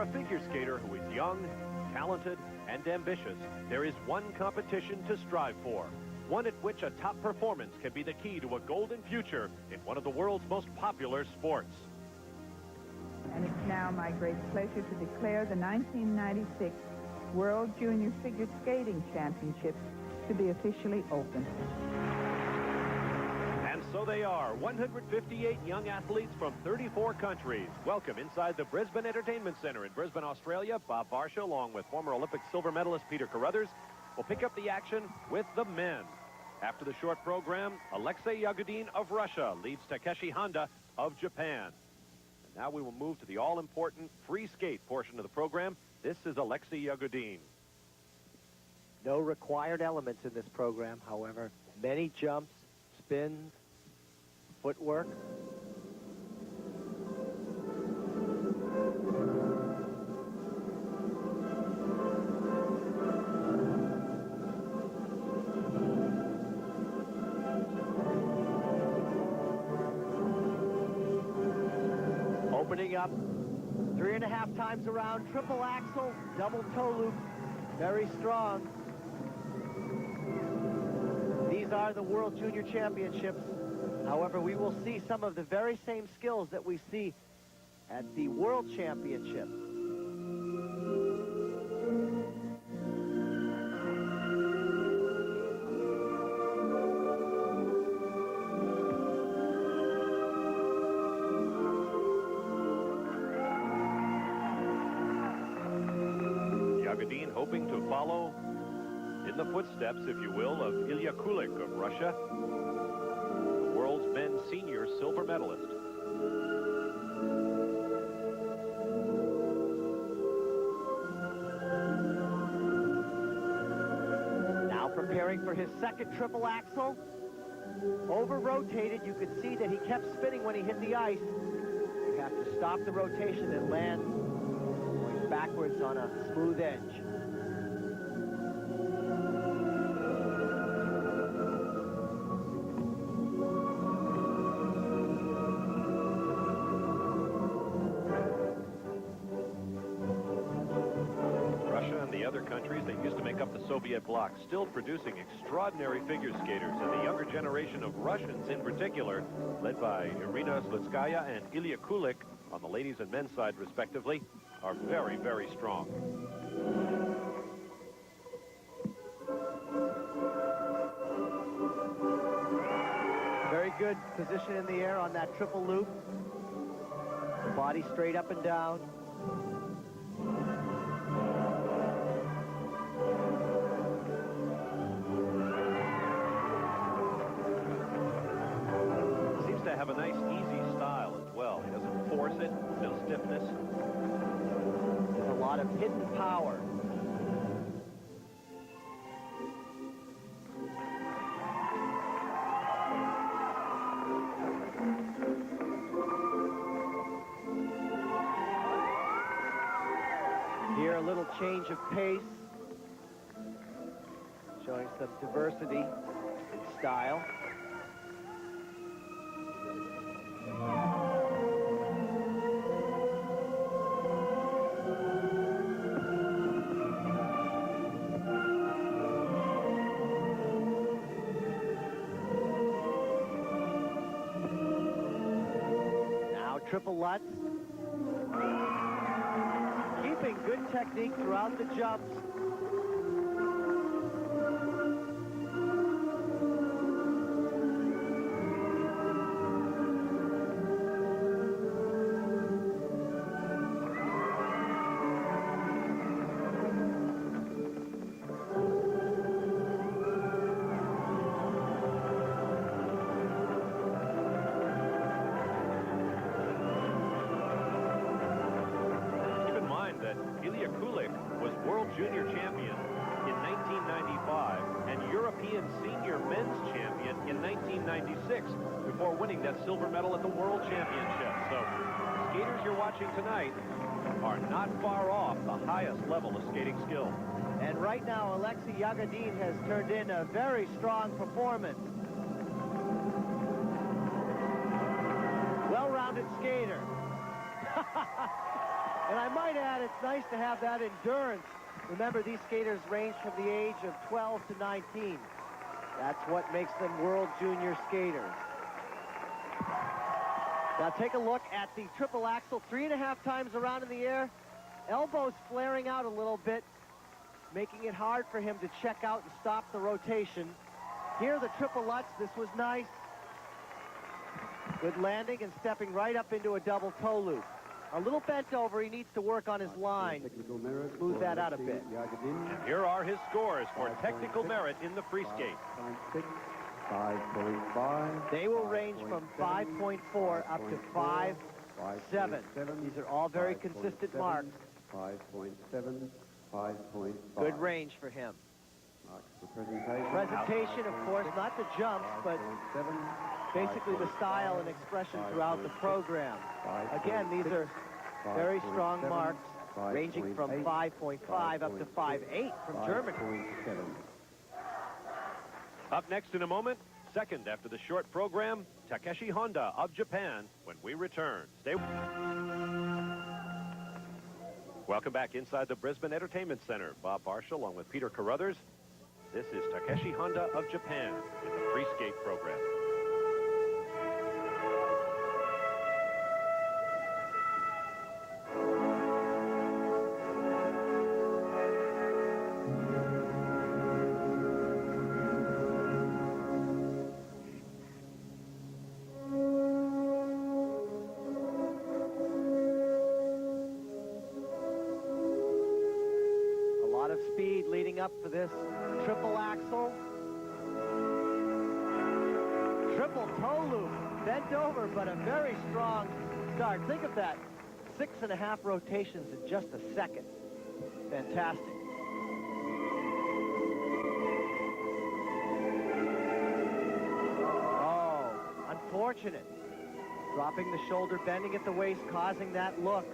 a figure skater who is young, talented, and ambitious, there is one competition to strive for. One at which a top performance can be the key to a golden future in one of the world's most popular sports. And it's now my great pleasure to declare the 1996 World Junior Figure Skating Championships to be officially open. And so they are, 158 young athletes from 34 countries. Welcome inside the Brisbane Entertainment Center in Brisbane, Australia. Bob Varsha, along with former Olympic silver medalist Peter Carruthers, will pick up the action with the men. After the short program, Alexei Yagudin of Russia leads Takeshi Honda of Japan. And now we will move to the all-important free skate portion of the program. This is Alexei Yagudin. No required elements in this program, however. Many jumps, spins, footwork. Opening up 3.5 times around, triple axel, double toe loop, very strong. These are the World Junior Championships. However, we will see some of the very same skills that we see at the World Championships. Yagudin hoping to follow in the footsteps, if you will, of Ilya Kulik of Russia, the world's men's senior silver medalist. Now preparing for his second triple axel. Over-rotated, you could see that he kept spinning when he hit the ice. You have to stop the rotation and land going backwards on a smooth edge. Countries that used to make up the Soviet bloc, still producing extraordinary figure skaters, and the younger generation of Russians in particular, led by Irina Slutskaya and Ilya Kulik on the ladies and men's side respectively, are very, very strong. Very good position in the air on that triple loop. The body straight up and down. Have a nice, easy style as well. He doesn't force it, no stiffness. There's a lot of hidden power. Here, a little change of pace, showing some diversity in style. Triple Lutz. Keeping good technique throughout the jumps. Ilya Kulik was world junior champion in 1995 and European senior men's champion in 1996 before winning that silver medal at the World Championship. So skaters you're watching tonight are not far off the highest level of skating skill. And right now, Alexei Yagudin has turned in a very strong performance. Well-rounded skater. And I might add, it's nice to have that endurance. Remember, these skaters range from the age of 12 to 19. That's what makes them world junior skaters. Now take a look at the triple axel, 3.5 times around in the air. Elbows flaring out a little bit, making it hard for him to check out and stop the rotation. Here, the triple lutz, this was nice. Good landing and stepping right up into a double toe loop. A little bent over, he needs to work on his line. Smooth that out a bit. And here are his scores for technical merit in the free skate. 5.5. They will range from 5.4 up to 5.7. These are all very consistent marks. 5.7, 5.5. Good range for him. Marks for presentation. Presentation, of course, not the jumps, but basically the style and expression throughout the program. Again, these are very strong marks, ranging from 5.5 up to 5.8 from Germany. Up next in a moment, second after the short program, Takeshi Honda of Japan when we return. Stay. Welcome back inside the Brisbane Entertainment Center. Bob Barsha along with Peter Carruthers. This is Takeshi Honda of Japan in the free skate program. Up for this triple axel. Triple toe loop. Bent over, but a very strong start. Think of that. 6.5 rotations in just a second. Fantastic. Oh, unfortunate. Dropping the shoulder, bending at the waist, causing that look.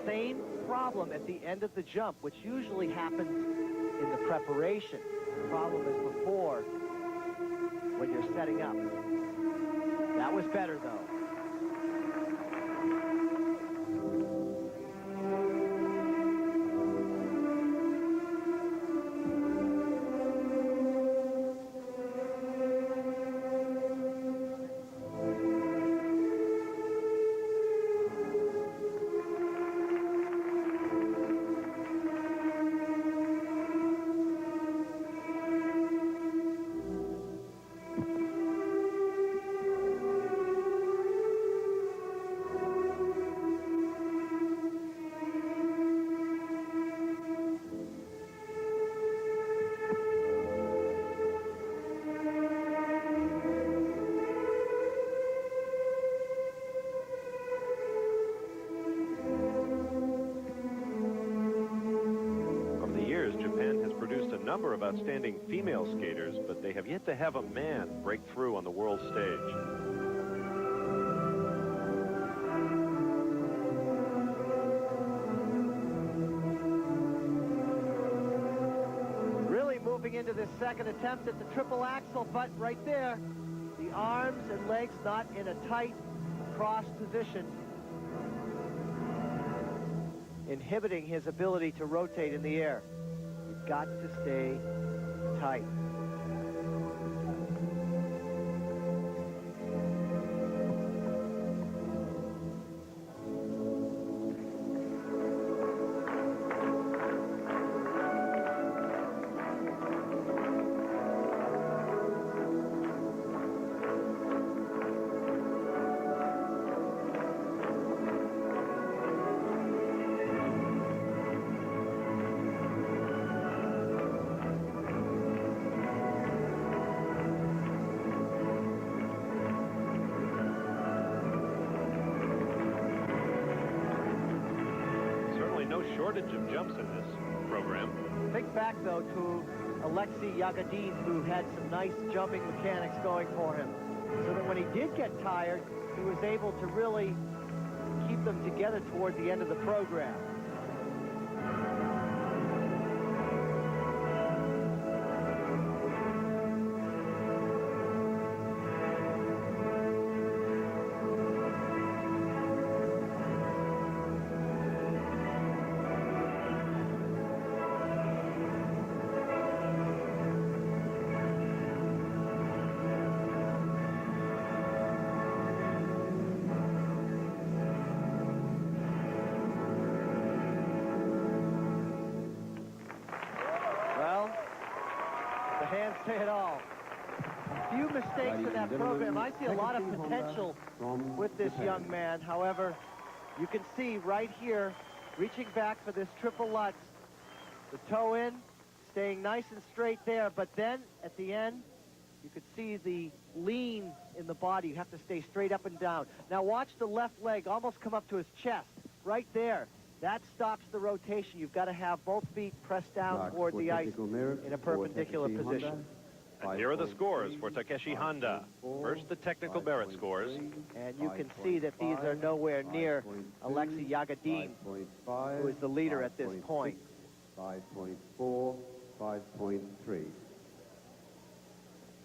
Same problem at the end of the jump, which usually happens in the preparation. The problem is before, when you're setting up. That was better, though. Number of outstanding female skaters, but they have yet to have a man break through on the world stage. Really moving into this second attempt at the triple axel, but right there, the arms and legs not in a tight cross position, inhibiting his ability to rotate in the air. Got to stay tight. Shortage of jumps in this program. Think back, though, to Alexei Yagudin, who had some nice jumping mechanics going for him. So that when he did get tired, he was able to really keep group them together toward the end of the program. Hands say it all. A few mistakes in that program. I see a lot of potential with this young man. However, you can see right here, reaching back for this triple Lutz. The toe in, staying nice and straight there. But then, at the end, you could see the lean in the body. You have to stay straight up and down. Now watch the left leg almost come up to his chest. Right there. That stops the rotation. You've got to have both feet pressed down toward the ice in a perpendicular position. And here are the scores for Takeshi Honda. First, the technical merit scores. And you can see that these are nowhere near Alexei Yagudin, who is the leader at this point. 5.4, 5.3.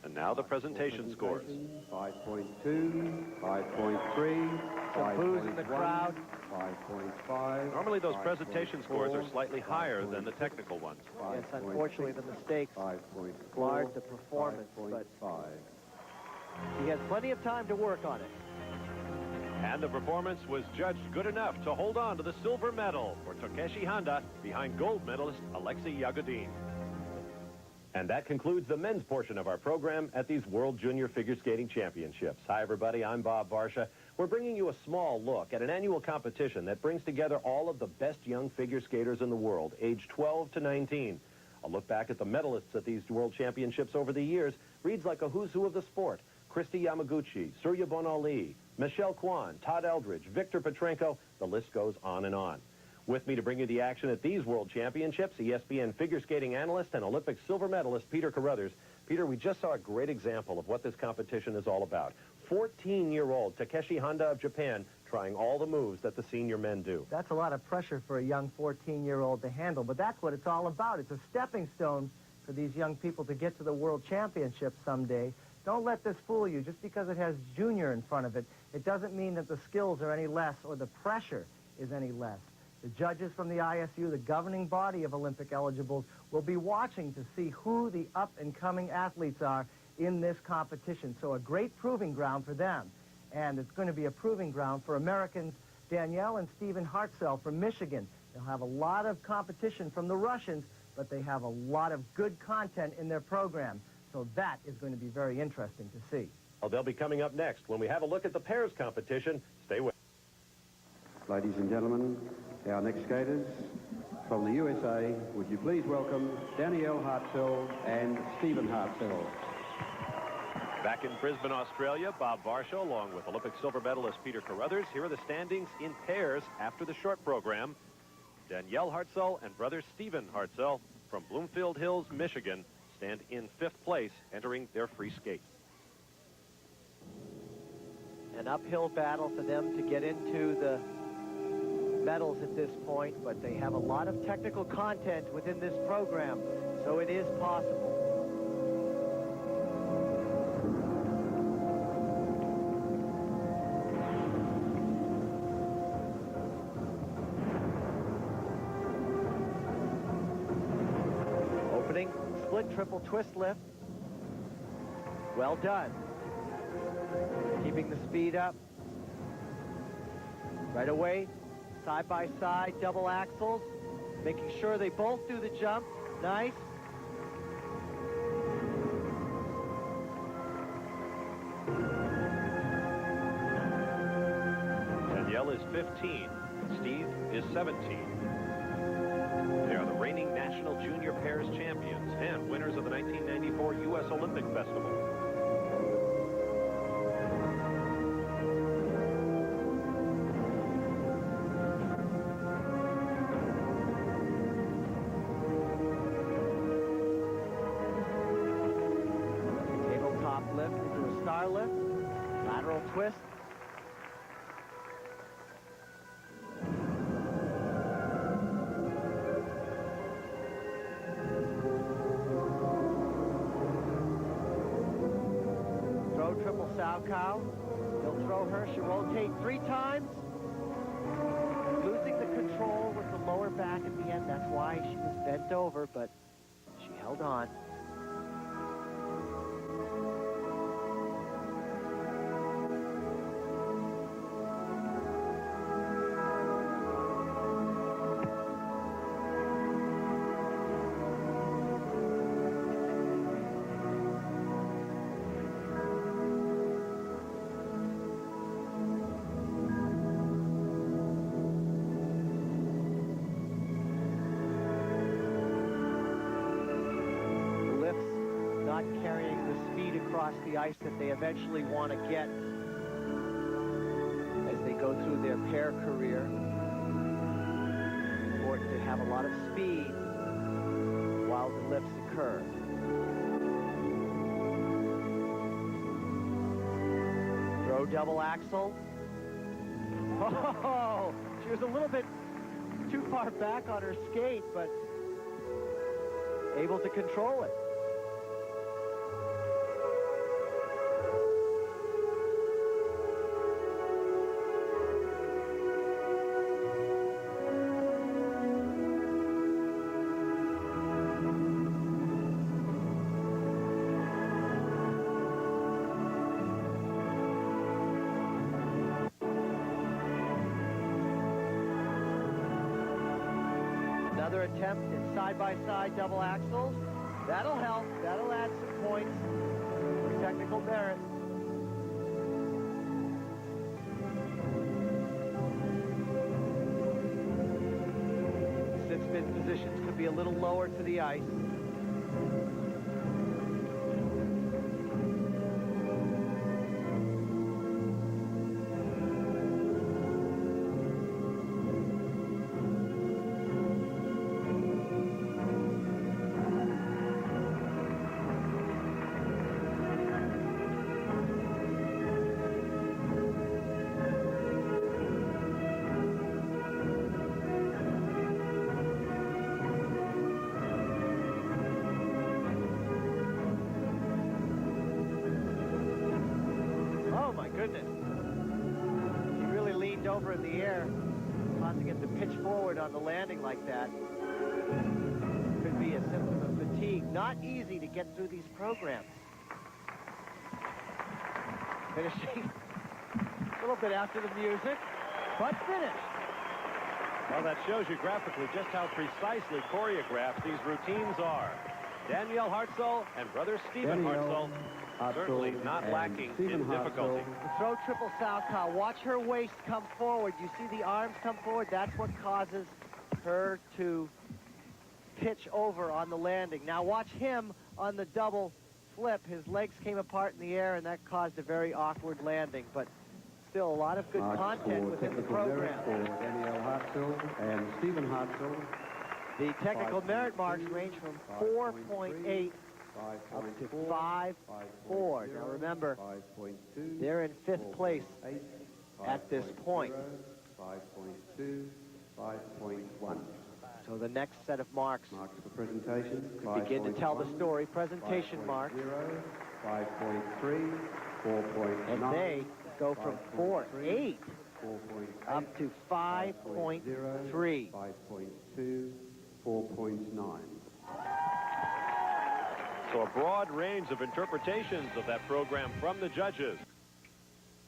And now the presentation scores. 5.2, 5.3, Some boos in the crowd. 5.5. Normally those presentation scores are slightly higher than the technical ones. Yes, unfortunately the mistakes marred the performance, but he had plenty of time to work on it. And the performance was judged good enough to hold on to the silver medal for Takeshi Honda behind gold medalist Alexei Yagudin. And that concludes the men's portion of our program at these World Junior Figure Skating Championships. Hi, everybody. I'm Bob Varsha. We're bringing you a small look at an annual competition that brings together all of the best young figure skaters in the world, aged 12 to 19. A look back at the medalists at these World Championships over the years reads like a who's who of the sport. Kristi Yamaguchi, Surya Bonali, Michelle Kwan, Todd Eldridge, Victor Petrenko, the list goes on and on. With me to bring you the action at these World Championships, ESPN figure skating analyst and Olympic silver medalist Peter Carruthers. Peter, we just saw a great example of what this competition is all about. 14-year-old Takeshi Honda of Japan trying all the moves that the senior men do. That's a lot of pressure for a young 14-year-old to handle, but that's what it's all about. It's a stepping stone for these young people to get to the World Championships someday. Don't let this fool you. Just because it has junior in front of it, it doesn't mean that the skills are any less or the pressure is any less. The judges from the ISU, the governing body of Olympic eligibles, will be watching to see who the up-and-coming athletes are in this competition. So a great proving ground for them. And it's going to be a proving ground for Americans Danielle and Stephen Hartsells from Michigan. They'll have a lot of competition from the Russians, but they have a lot of good content in their program. So that is going to be very interesting to see. Well, they'll be coming up next when we have a look at the pairs competition. Stay with us. Ladies and gentlemen, our next skaters from the USA, would you please welcome Danielle Hartsells and Stephen Hartsells. Back in Brisbane, Australia, Bob Varsha along with Olympic silver medalist Peter Carruthers. Here are the standings in pairs after the short program. Danielle Hartsells and brother Stephen Hartsells from Bloomfield Hills, Michigan, stand in 5th place, entering their free skate. An uphill battle for them to get into the medals at this point, but they have a lot of technical content within this program, so it is possible. Opening split triple twist lift. Well done. Keeping the speed up. Right away, side-by-side double axels, making sure they both do the jump. Nice. Danielle is 15. Steve is 17. They are the reigning national junior pairs champions and winners of the 1994 U.S. Olympic Festival. Lift into a star lift, lateral twist. Salchow. He'll throw her. She'll rotate 3 times. Losing the control with the lower back at the end. That's why she was bent over, but she held on. Carrying the speed across the ice that they eventually want to get as they go through their pair career. Important to have a lot of speed while the lifts occur. Throw double axel. Oh, she was a little bit too far back on her skate, but able to control it. Another attempt at side-by-side double axels. That'll help. That'll add some points for technical merit. Sit-spin positions could be a little lower to the ice. Goodness. He really leaned over in the air, causing him to pitch forward on the landing like that. Could be a symptom of fatigue. Not easy to get through these programs. Finishing a little bit after the music, but finished. Well, that shows you graphically just how precisely choreographed these routines are. Danielle Hartsells and brother Stephen Hartsells certainly not lacking in difficulty. The throw triple Salchow. Watch her waist come forward. You see the arms come forward. That's what causes her to pitch over on the landing. Now watch him on the double flip. His legs came apart in the air, and that caused a very awkward landing. But still a lot of good content within the program. For Danielle Hartsells and Stephen Hartsells. The technical merit marks range from 4.8 up to 5.4. Now remember, they're in 5th place at this point. 5.2, 5.1. So the next set of marks Marks for presentation. begin to tell the story. Presentation marks. 5.3, 4.9. And they go from 4.8 up to 5.3. 5.2, 4.9. So a broad range of interpretations of that program from the judges.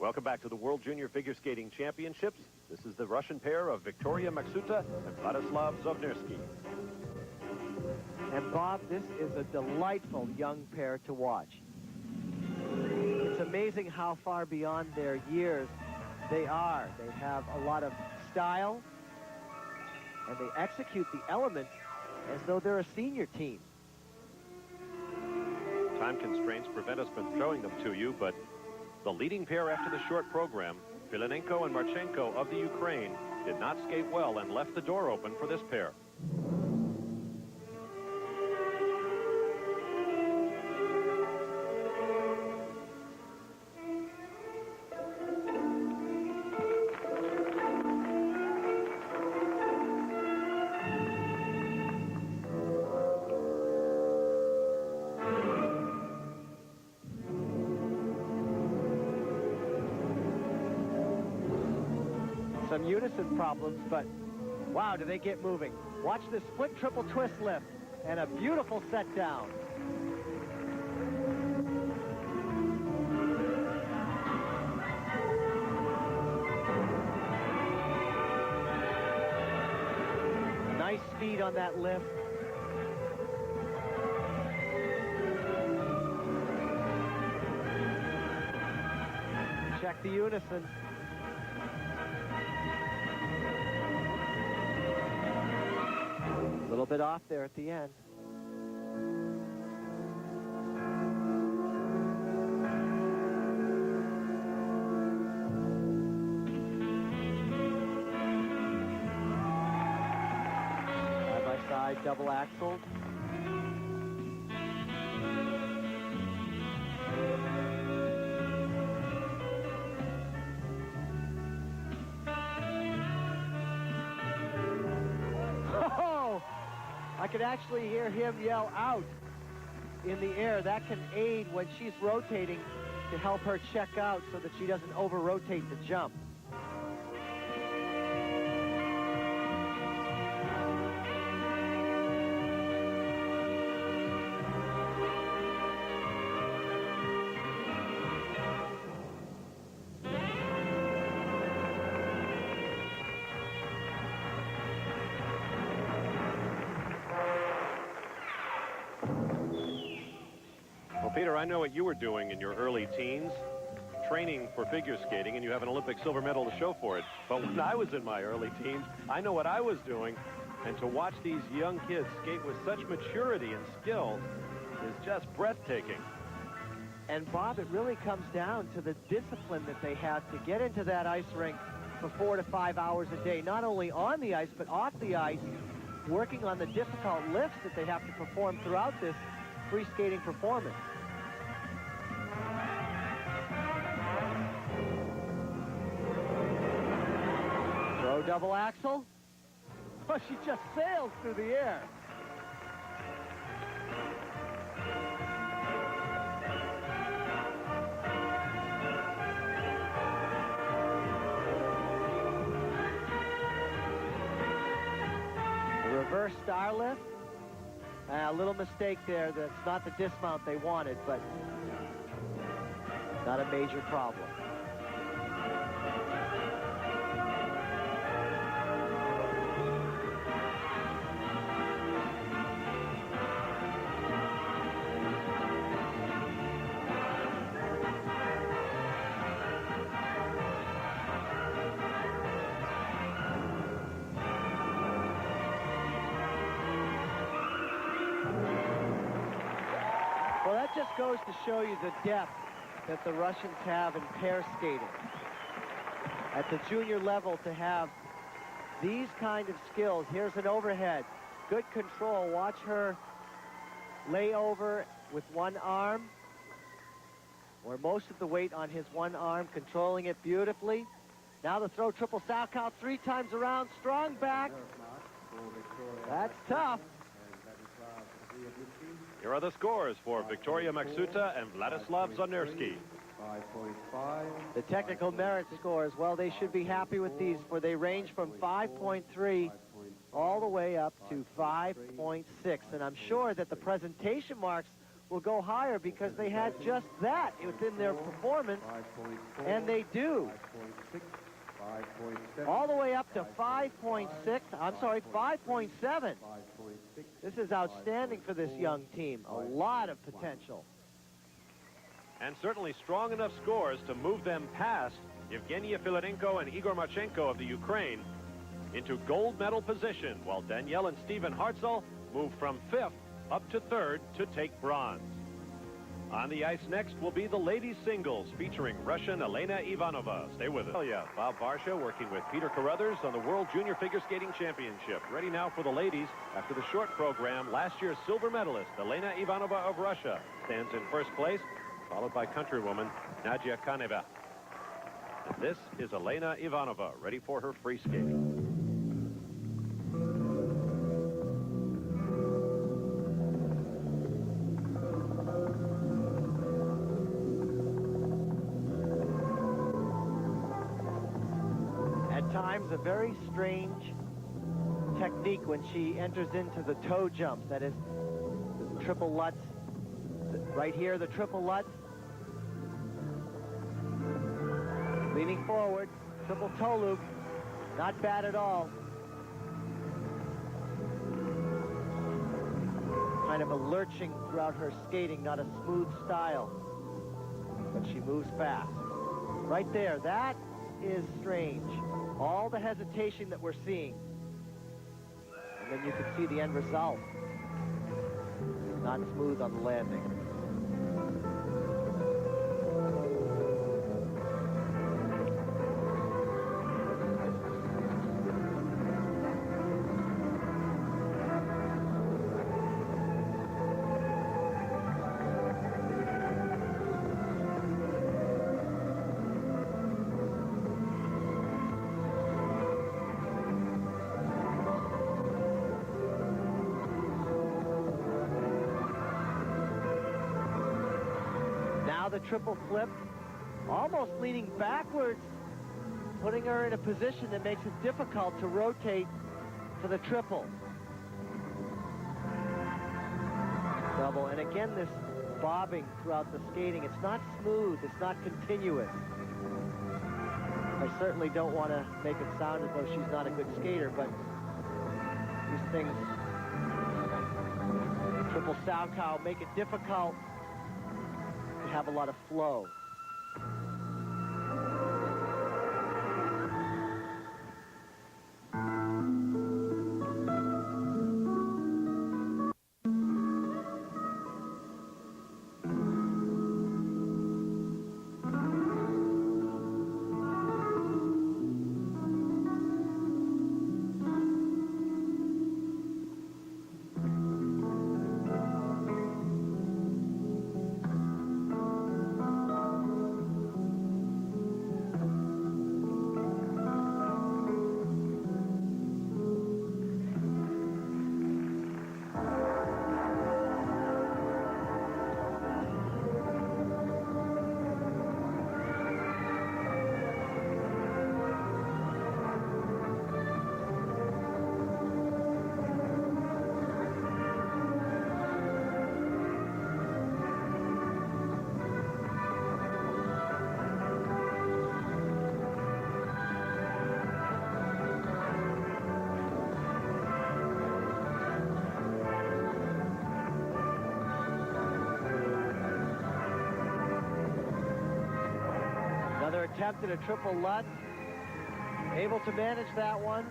Welcome back to the World Junior Figure Skating Championships. This is the Russian pair of Victoria Maksuta and Vladislav Zovnersky. And Bob, this is a delightful young pair to watch. It's amazing how far beyond their years they are. They have a lot of style, and they execute the elements as though they're a senior team. Time constraints prevent us from showing them to you, but the leading pair after the short program, Filinenko and Marchenko of the Ukraine, did not skate well and left the door open for this pair. some unison problems, but wow, do they get moving. Watch this split triple twist lift and a beautiful set down. Nice speed on that lift. Check the unison. A little bit off there at the end. Side-by-side double axle. I could actually hear him yell out in the air. That can aid when she's rotating to help her check out so that she doesn't over-rotate the jump. Peter, I know what you were doing in your early teens, training for figure skating, and you have an Olympic silver medal to show for it. But when I was in my early teens, I know what I was doing, and to watch these young kids skate with such maturity and skill is just breathtaking. And Bob, it really comes down to the discipline that they have to get into that ice rink for 4 to 5 hours a day, not only on the ice, but off the ice, working on the difficult lifts that they have to perform throughout this free skating performance. Throw double axle. Oh, she just sails through the air. The reverse star lift. A little mistake there. That's not the dismount they wanted, but not a major problem. Well, that just goes to show you the depth that the Russians have in pair skating. At the junior level, to have these kind of skills. Here's an overhead. Good control. Watch her lay over with one arm, or most of the weight on his one arm, controlling it beautifully. Now the throw triple Salchow 3 times around, strong back. That's tough. Here are the scores for Victoria Maksuta and Vladislav Zonerski. 5.5. The technical merit scores, well, they should be happy with these, for they range from 5.3 all the way up to 5.6. And I'm sure that the presentation marks will go higher because they had just that within their performance, and they do. 5.7. All the way up to 5.6, I'm sorry, 5.7. This is outstanding for this young team. A lot of potential. And certainly strong enough scores to move them past Evgenia Filarenko and Igor Marchenko of the Ukraine into gold medal position, while Danielle and Stephen Hartsells move from 5th up to 3rd to take bronze. On the ice next will be the ladies singles featuring Russian Elena Ivanova. Stay with us. Oh yeah, Bob Varsha working with Peter Carruthers on the World Junior Figure Skating Championship. Ready now for the ladies. After the short program, last year's silver medalist Elena Ivanova of Russia stands in first place, followed by countrywoman Nadia Kaneva. And this is Elena Ivanova, ready for her free skating. times a very strange technique when she enters into the toe jumps. That is, the triple lutz. Right here, the triple lutz. Leaning forward, triple toe loop. Not bad at all. Kind of a lurching throughout her skating, not a smooth style. But she moves fast. Right there, that is strange. All the hesitation that we're seeing. And then you can see the end result. Not smooth on the landing. The triple flip, almost leaning backwards, putting her in a position that makes it difficult to rotate to the triple. Double, and again this bobbing throughout the skating. It's not smooth, it's not continuous. I certainly don't want to make it sound as though she's not a good skater, but these things, triple Salchow, make it difficult have a lot of flow. Attempted a triple lutz, able to manage that one.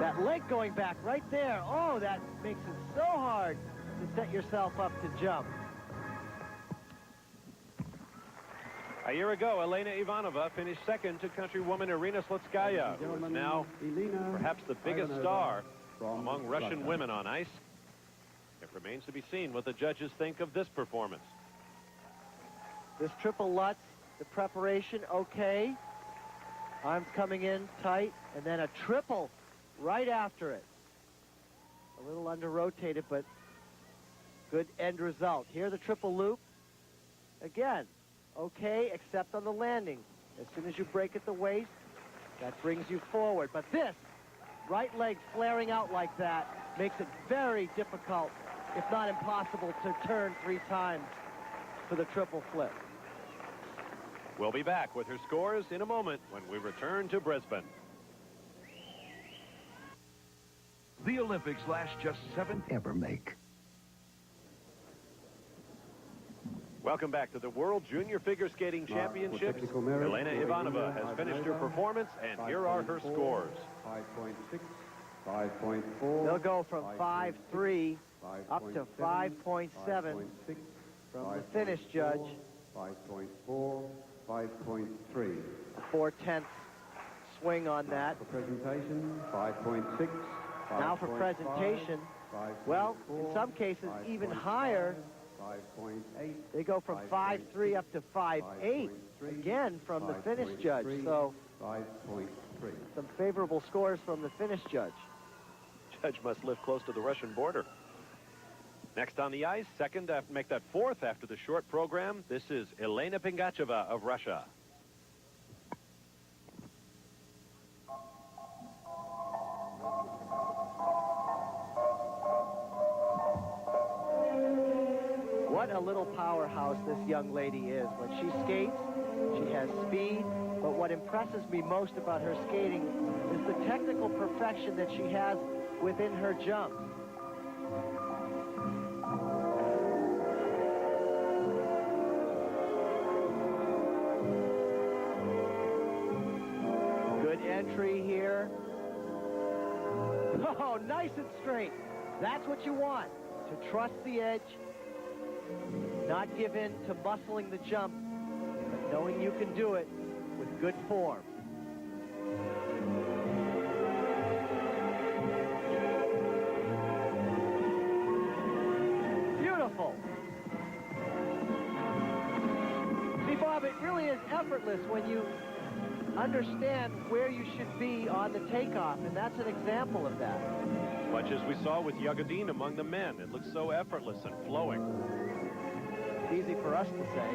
That leg going back right there. Oh, that makes it so hard to set yourself up to jump. A year ago, Elena Ivanova finished second to countrywoman Irina Slutskaya, who is now perhaps the biggest star among Russian women on ice. It remains to be seen what the judges think of this performance. This triple lutz, the preparation, okay. Arms coming in tight, and then a triple right after it. A little under-rotated, but good end result. Here, the triple loop. Again, okay, except on the landing. As soon as you break at the waist, that brings you forward. But this, right leg flaring out like that, makes it very difficult, if not impossible, to turn 3 times for the triple flip. We'll be back with her scores in a moment when we return to Brisbane. The Olympics last just 7 ever make. Welcome back to the World Junior Figure Skating Championships. Elena Ivanova has finished her performance, and here are her scores. 5.6, 5.4. They'll go from 5.3 up to 5.7 from the finish judge. 5.4, 5.3. 4/10 swing on that. For presentation, 5.6. Now for presentation, well, in some cases even higher. 5.8. They go from 5.3 up to 5.8 again from the finish judge. So 5.3. some favorable scores from the finish judge. Judge must live close to the Russian border. Next on the ice, second, make that fourth after the short program. This is Elena Pingacheva of Russia. What a little powerhouse this young lady is. When she skates, she has speed, but what impresses me most about her skating is the technical perfection that she has within her jumps. Good entry here. Oh, nice and straight. That's what you want, to trust the edge, not give in to muscling the jump, but knowing you can do it with good form. Beautiful. See, Bob, it really is effortless when you understand where you should be on the takeoff, and that's an example of that. Much as we saw with Yagudin among the men, it looks so effortless and flowing. Easy for us to say.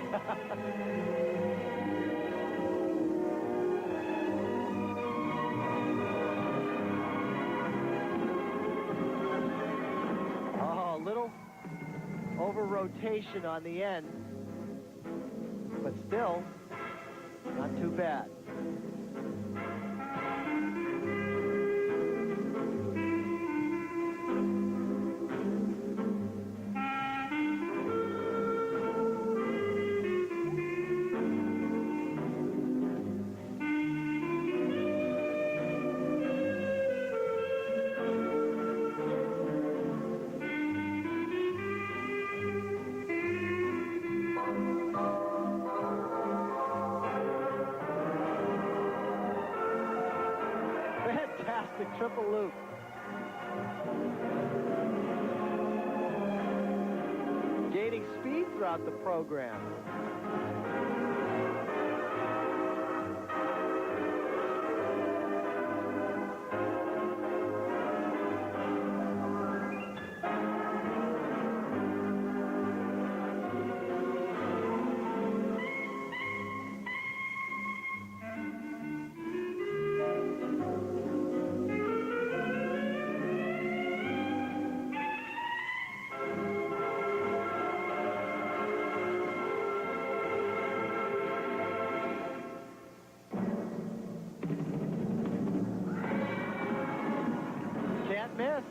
Oh, a little over-rotation on the end, but still not too bad. Fantastic triple loop. Gaining speed throughout the program. Can't miss.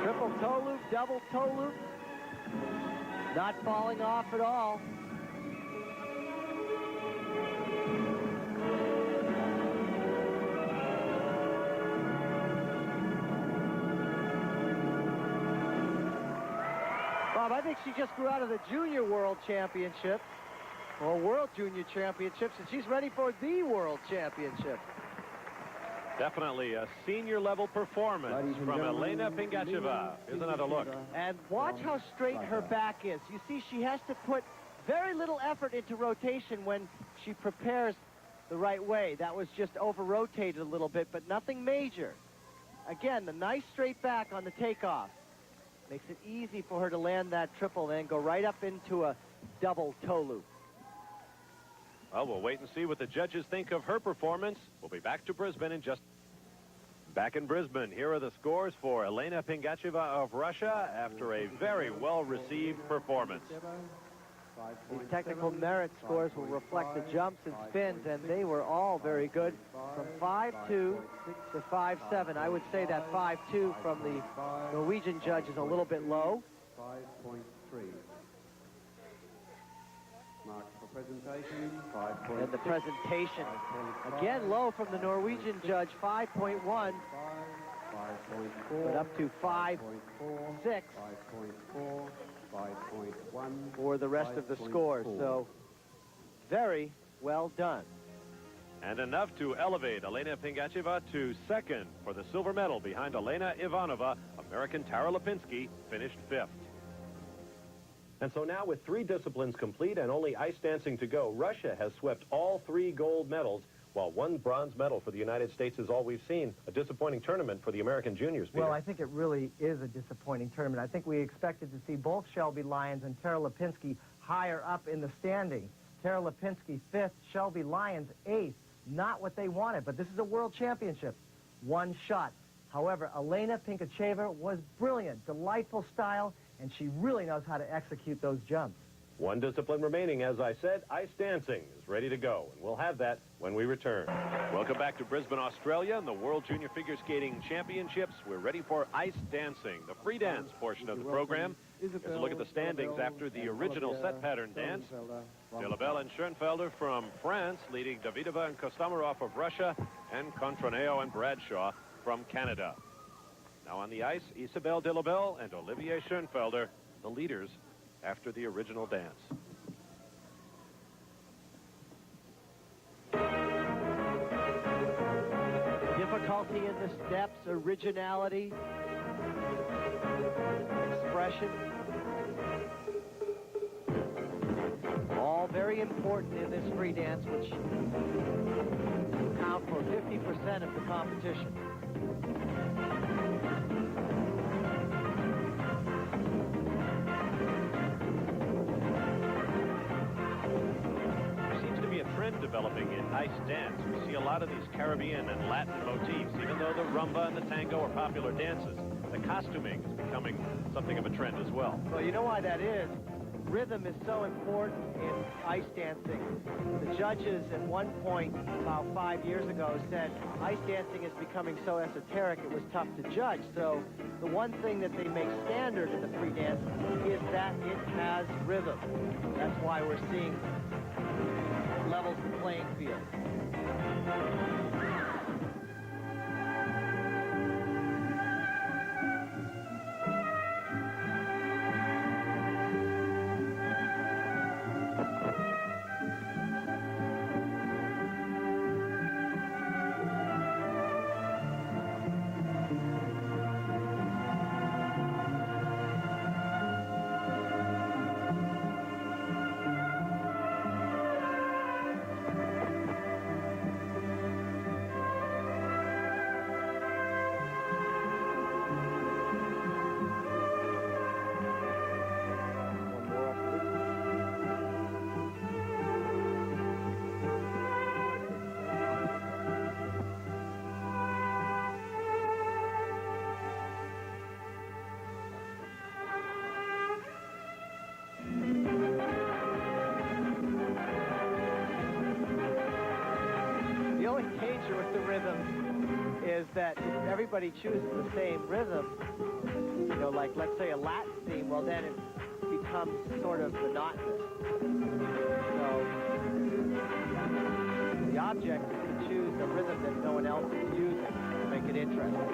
Triple toe loop, double toe loop. Not falling off at all. Bob, I think she just grew out of the Junior World Championship, or World Junior Championships, and she's ready for the World Championship. Definitely a senior level performance from Elena Pingacheva. Here's another look. And watch how straight her back is. You see, she has to put very little effort into rotation when she prepares the right way. That was just over-rotated a little bit, but nothing major. Again, the nice straight back on the takeoff makes it easy for her to land that triple, then go right up into a double toe loop. Well, we'll wait and see what the judges think of her performance. We'll be back to Brisbane in just... Back in Brisbane, here are the scores for Elena Pingacheva of Russia after a very well-received performance. These technical merit scores will reflect the jumps and spins, and they were all very good. From 5.2 to 5.7. I would say that 5.2 from the Norwegian judge is a little bit low. 5.3. Mark for presentation, 5.6. And the presentation, again low from the Norwegian judge, 5.1. 5.4. But up to 5.6 5.4. 5.1. for the rest of the scores. So, very well done. And enough to elevate Elena Pingacheva to second for the silver medal behind Elena Ivanova. American Tara Lipinski finished 5th. And so now with 3 disciplines complete and only ice dancing to go, Russia has swept all 3 gold medals, while 1 bronze medal for the United States is all we've seen. A disappointing tournament for the American juniors, Peter. Well, I think it really is a disappointing tournament. I think we expected to see both Shelby Lyons and Tara Lipinski higher up in the standings. Tara Lipinski 5th, Shelby Lyons 8th. Not what they wanted, but this is a world championship. 1 shot. However, Elena Pingacheva was brilliant, delightful style, and she really knows how to execute those jumps. 1 discipline remaining, as I said. Ice dancing is ready to go, and we'll have that when we return. Welcome back to Brisbane, Australia, and the World Junior Figure Skating Championships. We're ready for ice dancing, the free dance portion of the program. Here's a look at the standings after the original set pattern dance. Delabelle and Schoenfelder from France, leading Davidova and Kostamarov of Russia, and Controneo and Bradshaw from Canada. Now on the ice, Isabelle Delabelle and Olivier Schoenfelder, the leaders after the original dance. Difficulty in the steps, originality, expression. All very important in this free dance, which count for 50% of the competition. Developing in ice dance. We see a lot of these Caribbean and Latin motifs. Even though the rumba and the tango are popular dances, the costuming is becoming something of a trend as well. Well, you know why that is? Rhythm is so important in ice dancing. The judges at one point about 5 years ago said ice dancing is becoming so esoteric it was tough to judge. So the one thing that they make standard in the free dance is that it has rhythm. That's why we're seeing levels the playing field. With the rhythm is that if everybody chooses the same rhythm, you know, like let's say a Latin theme, well then it becomes sort of monotonous. So the object is to choose a rhythm that no one else is using to make it interesting.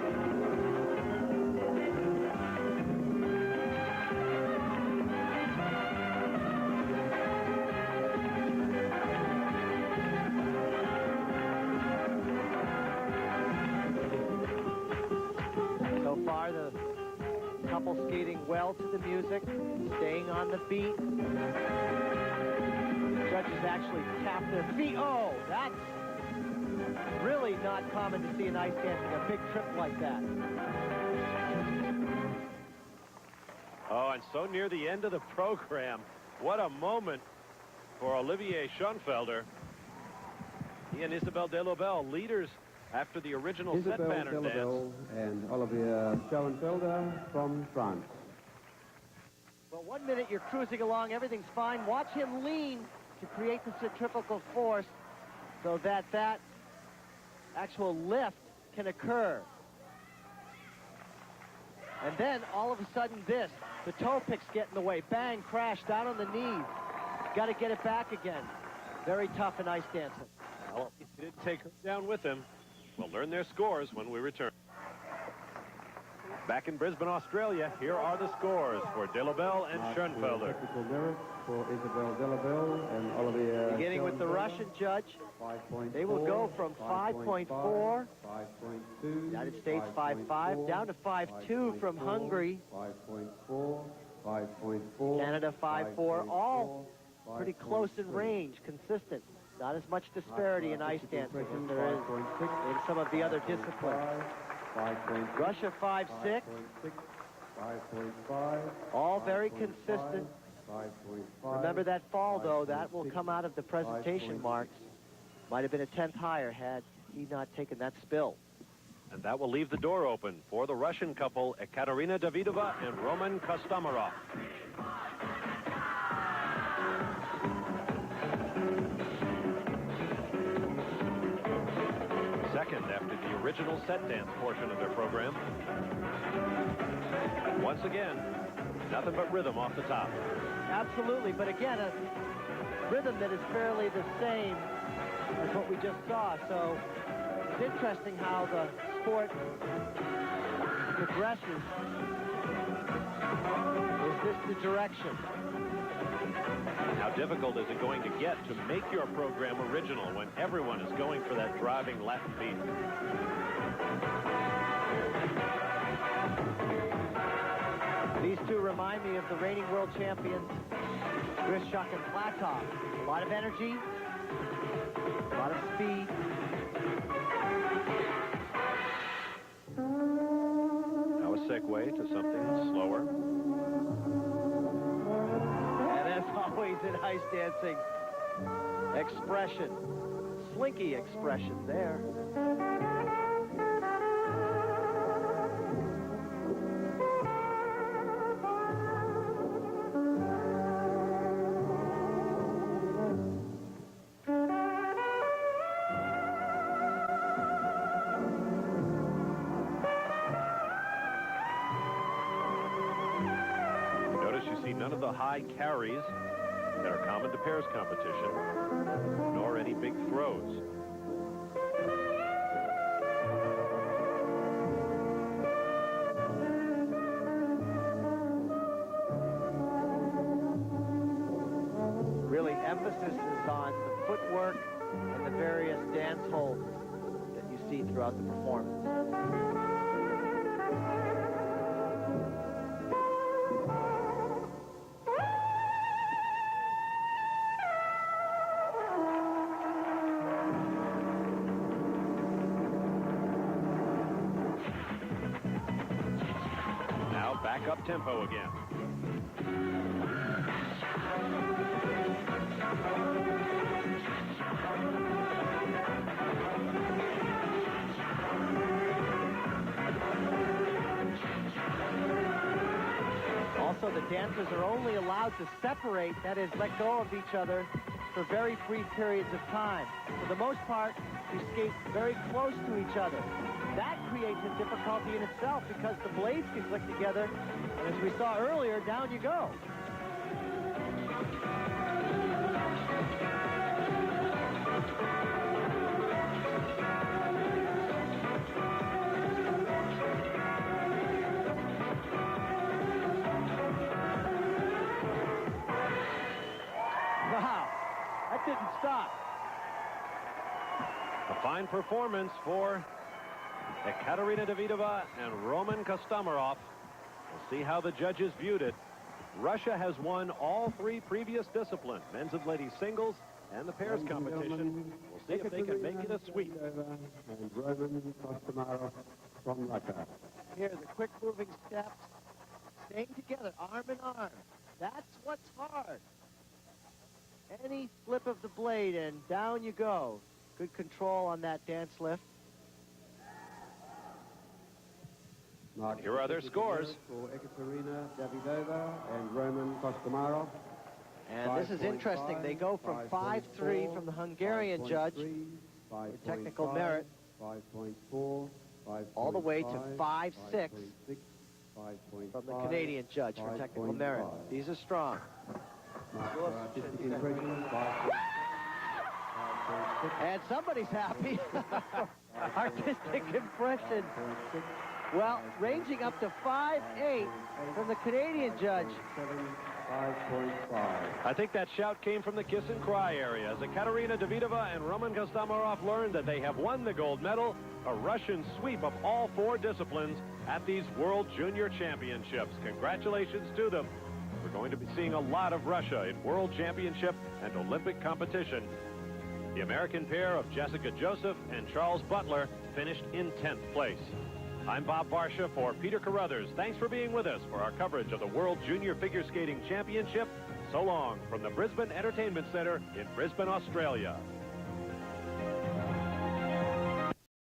Skating well to the music, staying on the beat. The judges actually tap their feet. Oh, that's really not common to see in ice dancing, a big trip like that. Oh, and so near the end of the program. What a moment for Olivier Schoenfelder. He and Isabelle Delabelle, leaders after the original set pattern dance. And Olivier Schoenfelder from France. Well, 1 minute you're cruising along, everything's fine. Watch him lean to create the centrifugal force so that that actual lift can occur. And then all of a sudden this, the toe picks get in the way. Bang, crash, down on the knees. Got to get it back again. Very tough in ice dancing. Well, he did take her down with him. We'll learn their scores when we return. Back in Brisbane, Australia, here are the scores for De La Belle and Schoenfelder. Technical merit for Isabel De La Belle and Olivier. Beginning with the Russian judge, 5.4, they will go from 5.4, 5.2, United States 5.5, down to 5.2 from Hungary, 5.4, 5.4, Canada 5.4, all pretty close in range, consistent. Not as much disparity in ice dancing as there is in some of the other disciplines. Russia 5.6, 5.5, all very consistent. 5.5. Remember that fall, though, that will come out of the presentation marks. Might have been a 10th higher had he not taken that spill. And that will leave the door open for the Russian couple, Ekaterina Davidova and Roman Kostomarov. Second after the original set dance portion of their program. And once again, nothing but rhythm off the top. Absolutely, but again, a rhythm that is fairly the same as what we just saw. So it's interesting how the sport progresses. Is this the direction? How difficult is it going to get to make your program original when everyone is going for that driving Latin beat? These two remind me of the reigning world champions, Grishuk and Platov. A lot of energy, a lot of speed. Now a segue to something slower. And as always in ice dancing, expression, slinky expression there. None of the high carries that are common to pairs competition, nor any big throws. Really, emphasis is on the footwork and the various dance holds that you see throughout the performance. Back up tempo again. Also, the dancers are only allowed to separate, that is, let go of each other for very brief periods of time. For the most part, we skate very close to each other. That creates a difficulty in itself because the blades can click together, and as we saw earlier, down you go. Wow, that didn't stop. A fine performance for Ekaterina Davidova and Roman Kostomarov. We'll see how the judges viewed it. Russia has won all three previous disciplines, men's and ladies singles and the pairs competition. We'll see if they can make it a sweep. And Roman Kostomarov from Russia. Here, the quick moving steps, staying together, arm in arm. That's what's hard. Any flip of the blade and down you go. Good control on that dance lift. Here are their scores. For Ekaterina Davidova and Roman Kostomarov. And this is interesting. They go from 5.3 from the Hungarian judge for technical merit 5.4, all the way to 5.6 from the Canadian judge for technical merit. These are strong. Impression, 5.6. And somebody's happy. artistic impression. Well, ranging up to 5'8" from the Canadian judge. 5.5. I think that shout came from the kiss and cry area as Ekaterina Davidova and Roman Kostamarov learned that they have won the gold medal, a Russian sweep of all 4 disciplines at these World Junior Championships. Congratulations to them. We're going to be seeing a lot of Russia in World Championship and Olympic competition. The American pair of Jessica Joseph and Charles Butler finished in 10th place. I'm Bob Barsha for Peter Carruthers. Thanks for being with us for our coverage of the World Junior Figure Skating Championship. So long from the Brisbane Entertainment Centre in Brisbane, Australia.